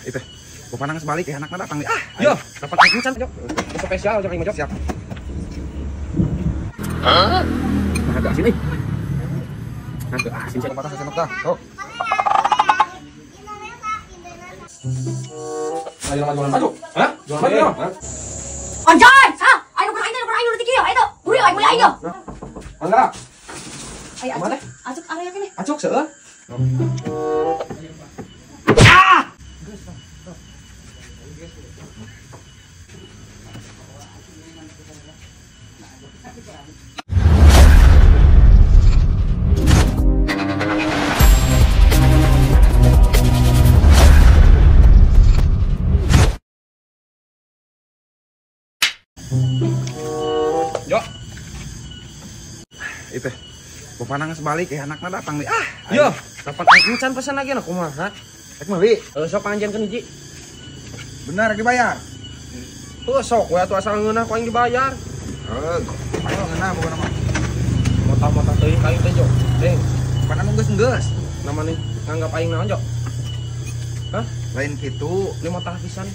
Itu. Gua panang sebalik ya anaknya datang nih. Yo, dapat aing can, Jok. Spesial jangan aing siap. Hah? Nah, agak sini. Agak asin sih Patah senok dah. Tuh. Ayo jualan baju. Hah? Jualan baju. Anjay, sah. Ayo kurang ayo nanti kio. Ayo, buri ayo mulai ayo. Enggak. Ayo Mana? acuk area kene. Acuk seueur. Yo. Itu. Gua panang sebalik ya anaknya datang nih. Yo, dapat aing can pesan lagi na kumaha? Rek meuli. Sok panjenkeun hiji. Benar dibayar. Sok we atuh asal ngeunah ku aing dibayar. Ayo ngeunah bukan nama. Mota-mota teuing ka aing teh, Jok. Panang geus. Namanya nganggap aing naon, Jok? Hah? Lain kitu. Ini motah pisan.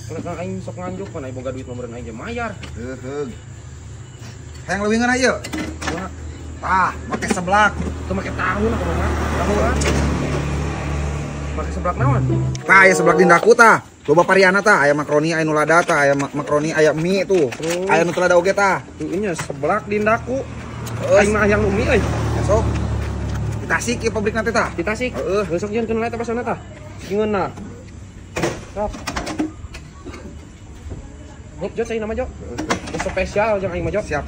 Kalau aing sok nganjuk pan aing boga duit nomor aing ge mayar. Heug. Hayang leuwih ngeunah ieu. Make seblak. Teu make tahu na kumaha. Tahuan. Make seblak naon? Aya seblak dindaku tah. Loba variana tah, aya makroni, aya nulada tah, aya makroni, aya mie tuh. Aya nu tulada oge tah. Ieu seblak dindaku. Aing mah hayang nu mie euy. Sok. Di Tasik ieu pabrik nanti tah. Di Tasik. Besok jangan kenal eta pasana tah. Ngeunah. Sok. Nih, Jok, saya nama Jok. Spesial jangan aing mah, Jok. Siap.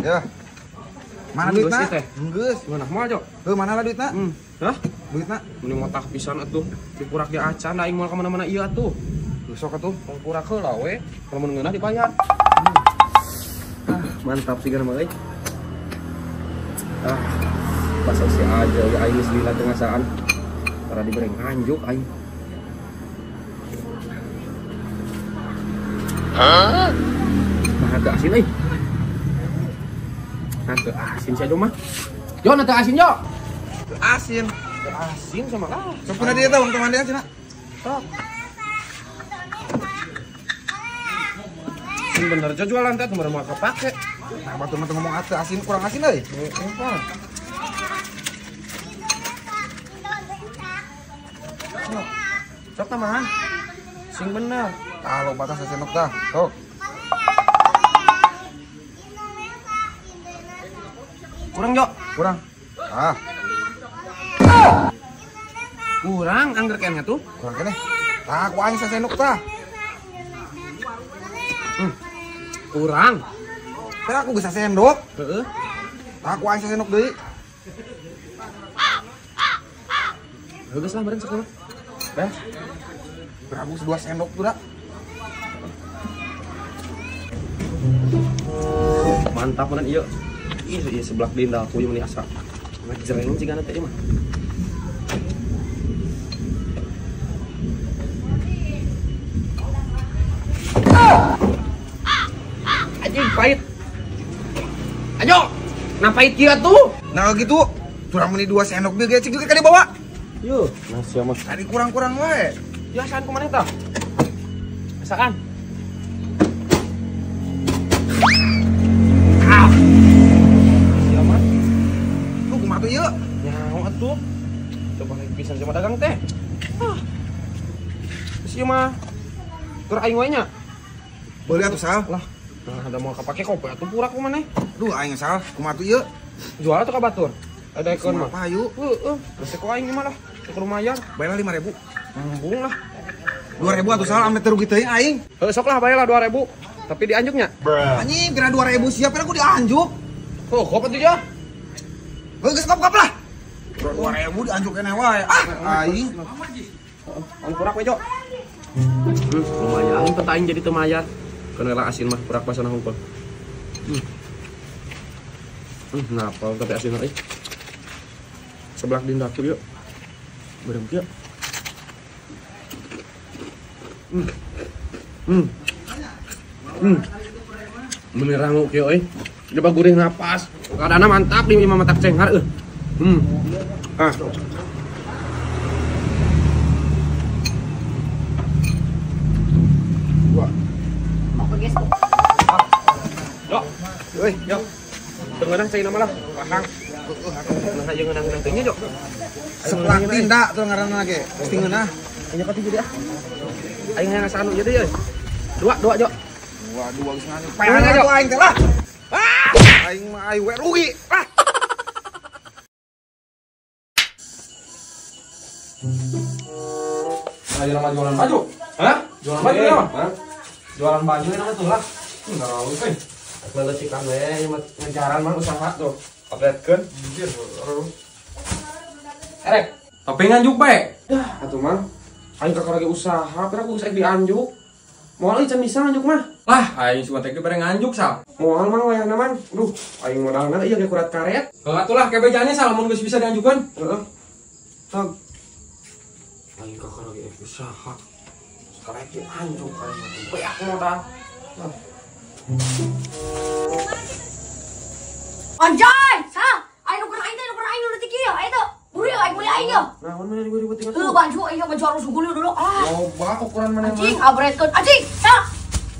Ya. Mana duitna? Geus. Ngeunah moal, Jok. Mana lah duitna? Hah? Duitna? Mending motah pisan atuh. Dipurak di acan aing moal ka mana-mana ieu atuh. Sok atuh. Purak heula we. Kalau mun ngeunah dibayar. Mantap sih mah euy. Pas si aja ya aing geus lila teu ngasaan. Para dibere nganjuk aing. Nah, agak asin euy. Agak asin saja mah. Yo, nanti asin yo. Asin. Asin sama lah. Sepuna dia tahu teman dia cina. Sok. Ini bener aja jualan teh bener mau kepake. Nah, batu mah ngomong asin kurang asin euy. Sok tambahan. Sing bener. Kalau batas senok dah. Sok. Kurang, Jok. Kurang. Kurang angger kennya tuh. Kurang kene. Aku aing sasenok tah. Kurang. Teh aku geus sendok. Heeh. Aku aing sasenok deui. Geus lah meureun sakumaha. Dah. Berabus 2 sendok tuh dah. Mantap bener ieu. Iya sebelah dinda aku yang asa. Ngejreng sih kan teh mah. Anjing pahit. Ayo. Nah pahit kieu tuh. Nah gitu. Turang meni 2 sendok deui ge cik juga ka dibawa. Yo, nasi mah. Tadi kurang-kurang wae. Biasaan kumaneh tah? Biasaan. Siapa mah? Lu kumaha tuh ieu? Nyaho atuh. Coba lagi pisan sama dagang teh. Geus ieu mah. Keur aing we nya. Beuli atuh sal. Lah, nah ada mau kapake kopi atuh pura ku maneh. Duh aing sal, kumaha tuh ieu? Jual atuh ka batur. Ada ekon mah. Payu. Heeh. Resiko aing mah lah. Ke mayar. Bayar 5.000. Ngambung lah. 2.000 atuh sal ame terugi teuing aing. Heuh sok lah bayar lah 2.000. Tapi dianjuknya. Anjing kira 2.000 siap kan aku dianjuk. Oh, kop atuh ya. Geus kap-kap lah. 2.000 dianjuk kene wae. Aing. On purak we, Jok. Lumayan teh aing jadi teu mayar. Keun asin mah purak pasana hungkul. Napal tapi asin euy. Sebelah dindaku yuk. Berhenti ya. Bener rangu kieu euy. Coba gurih napas. Kadana mantap di imam matak cenghar. guys. Yo. Euy, Yo. Tengenah cai nama lah. Pasang. Nah jeung ngeunang teh nya, Jo. seplak tindak tuh ngaranna ge. Pasti ngeunah. Anya pati jadi ah. Aing hayang asa anu jadi euy. Dua, Jo. Dua geus nganu. Pengen Pengen aja. atuh aing teh lah. Aing mah aing we rugi. Ayo nama jualan baju. Hah? Jualan baju ya, Hah? Jualan baju nama tuh lah. Enggak tahu sih. Melecikan we ngejaran mah usaha tuh. Updatekeun. Anjir. Erek, tapi nganjuk bae. Dah, atuh mah. Aing kakak lagi usaha, pira aku geus dianjuk. Moal ieu can bisa nganjuk mah. Lah, aing suka teh bareng nganjuk sal. Moal mah wayahna man. Duh, aing modalna ieu ge kurat karet. Atuh lah kebejane sal mun geus bisa dianjukeun. Heeh. Tog. Aing kakak lagi usaha. Sekarang lagi anjuk aing mah. Beak modal. Anjay, sah. Ayo nuker aing nu leutik ieu. Ayo tuh. Buru aing mulai aing yo. Naon mana ribut-ribut tinggal. Baju aing baju harus gulu dulu. Ah. Loba ukuran mana Anjing, abretkeun. Anjing, sah.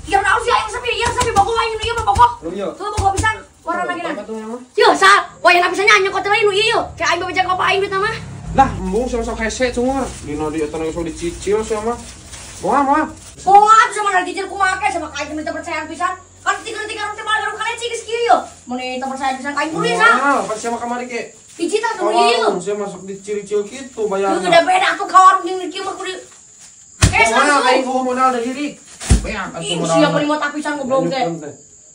Ieu naon sih aing sapi bogoh aing nu ieu mah bogoh. Iya. Tuh bogoh pisan. Warna lagi Apa tuh yang mah? Ieu sah. Wayana pisan nya nyokot lain nu ieu. Kayak aing baca apa aing duit mah. Lah, embung sok hese cungur. Dina di eta geus dicicil sama. Moal. Moal sama lagi cicil kumaha ke sama kain minta percayaan pisan. Kan tiga-tiga teh malah kalian cigis kieu yo. Mun eta percaya pisan kain buru ya. Moal, pas sama kamari ge. Hiji tah nu ieu. Saya masuk dicicil kitu Tuh bayarna. gede beda tuh ka warung jeung kieu mah kudu. Moal aing kudu modal dari diri. Beak atuh Ih, modal. siapa lima tapisan goblok teh.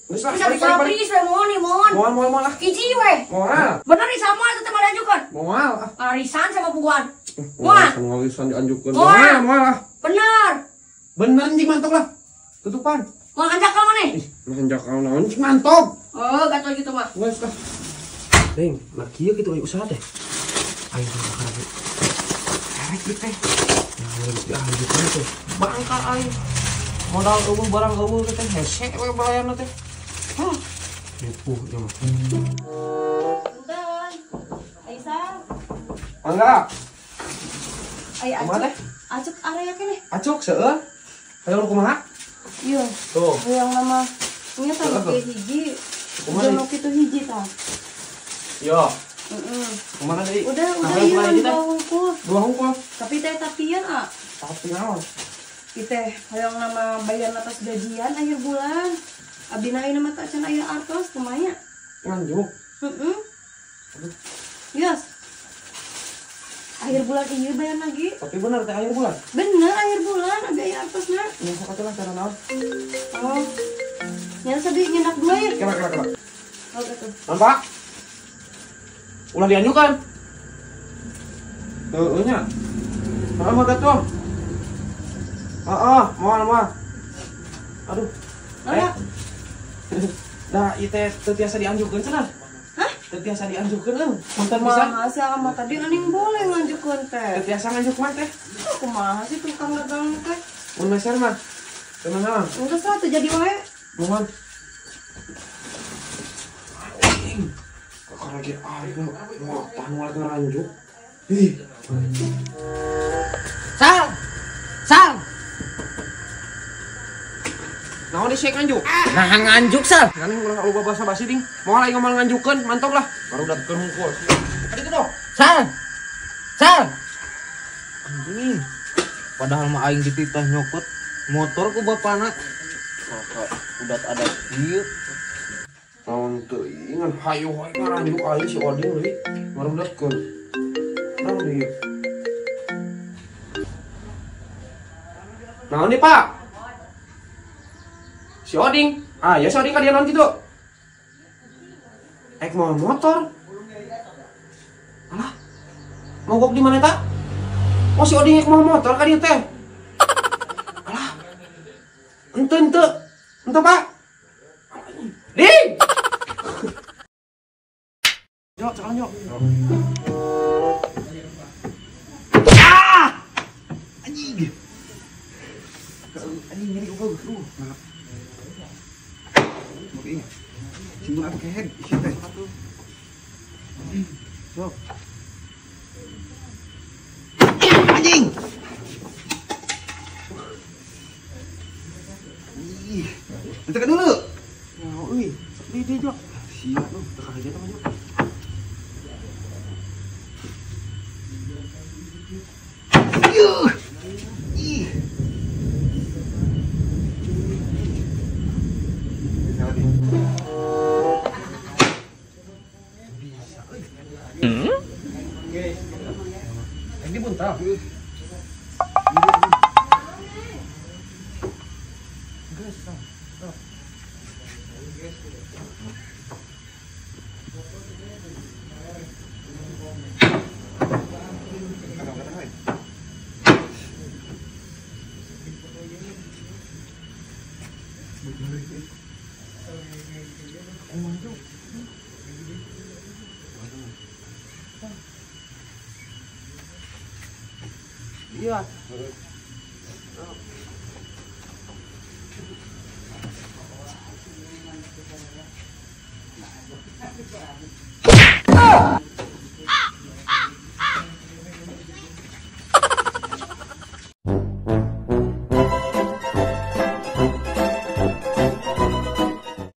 Geus lah, Bisa sabri we mohon. Moal lah. Hiji we. Moal. Bener nih sama itu teh diajukan. Moal. Arisan sama bukuan. Moal. Ngalisan dianjukeun. Moal. Moal. Bener. Bener anjing mantap lah. Tutupan. Mau ngajak ka maneh? Nanjak naon anjing mantap. Oh, gatel gitu mah. Geus lah. Deng, nah kieu kitu aya usaha teh. Aing bakal lagi. Karek ieu teh. Nah, geus dianjukeun teh. Bangka aing. Modal eueuh barang eueuh teh hese we bayarna teh. Hah. Nipu ieu mah. Punten. Aisyah. Mangga. Ai Kumaha teh? acuk area keneh. Acuk seueur. Hayo kumaha? Iya. Tuh. Yang nama nya tah ge hiji. Kumaha Jono kitu hiji tah. Yo. Heeh. Kumaha deui? Udah Nah, ieu mulai kita. dua hungkul. Dua hungkul. Tapi teh tapian ah. Tapi naon? Teh hoyong nama bayar atas gajian akhir bulan. Abdi na ieu mah tak can aya artos kumanya. Nganjuk. Heeh. Yes. Akhir bulan ieu bayar lagi. Tapi bener teh akhir bulan. Bener akhir bulan ada aya artosna. Nya sakatulah cara naon? Oh. Nya sabi nyenak dua ya. Kira. Oh gitu. Nampak? Ulah dianjukan. Tuh, nya. Mah gatuh. Moal. Aduh. Nah, Dah, ieu teh teu tiasa dianjukeun cenah. hah? Teu tiasa dianjukeun euy. Punten bisa. Kumaha sih ama tadi aning boleh ngajukeun teh. Teu tiasa nganjuk mah teh. Kumaha sih tukang dagang teh? Mun meser mah. Teu naon. Enggeus lah teu jadi wae. Mohon. Kakak lagi aing mau panwat ngeranjuk. Ih. Sal. Naon di sek nganjuk? Nah nganjuk Sal. Ngan ulah lupa bahasa basi ding. Moal aing ngomong nganjukeun, mantap lah. Baru datkeun hungkul. Adi kitu. Sal. Anjing. Padahal mah aing dititah nyokot motor ku bapana. Kakak udah ada kieu. Naon teu ingan hayu wae ngaranjuk aing si Oding deui. Baru datkeun. Naon ieu? Naon nih, Pak? Si Oding. Ah, ya si Oding ka dia naon kitu? Mau motor. Alah. Mogok di mana tak? Oh si Oding mau motor ka dieu teh. Alah. Ente Pak. Ding. Yo, jangan yo. Anjing. Anjing nyeri ubah lu. Oke. Simpul apa kehead? Isi teh. Sok. Anjing. Ih. Ditekan dulu. Ya, euy. Di Jok. Siap lu, tekan aja teman Jok. Yuh. Ih. Bisa lagi. Ini buntal. Iya.